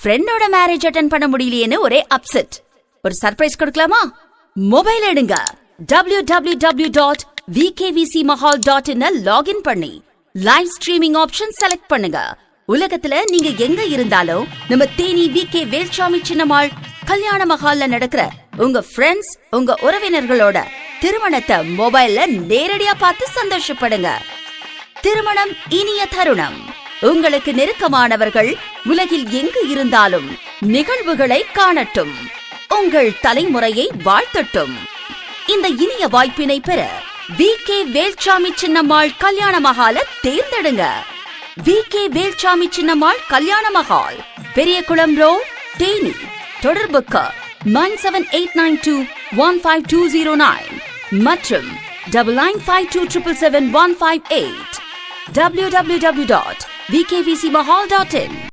ஃப்ரெண்டோட marriage attend பண்ண முடியலையேன்னு ஒரே அப்செட். ஒரு சர்ப்ரைஸ் கொடுக்கலாமா? மொபைல் எடுங்க, www.vkvcmahal.in லாகின் பண்ணி லைவ் ஸ்ட்ரீமிங் ஆப்ஷன் செலக்ட் பண்ணுங்க. உலகத்துல நீங்க எங்க இருந்தாலும் நம்ம தேனி VK வேல்சாமி சின்னம்மாள் கல்யாண மஹால்ல நடக்கிற உங்க ஃப்ரெண்ட்ஸ், உங்க உறவினர்களோட திருமணத்தை மொபைல்ல நேரடியா பார்த்து சந்தோஷப்படுங்க. திருமணம் இனிய தருணம். உங்களுக்கு நெருக்கமானவர்கள் உலகில் எங்கு இருந்தாலும் நிகழ்வுகளை காணட்டும், உங்கள் தலைமுறையை வாழ்த்தட்டும். இந்த இனிய வாய்ப்பினை பெற VK வேல்சாமி சின்னம்மாள் கல்யாண மஹாலை தேர்ந்தெடுங்க. VK வேல்சாமி சின்னம்மாள் கல்யாண மஹால், பெரியகுளம் ரோட், தேனி. தொடர்புக்கு 9789215209 மற்றும் 9952777158. www.vkvcmahal.in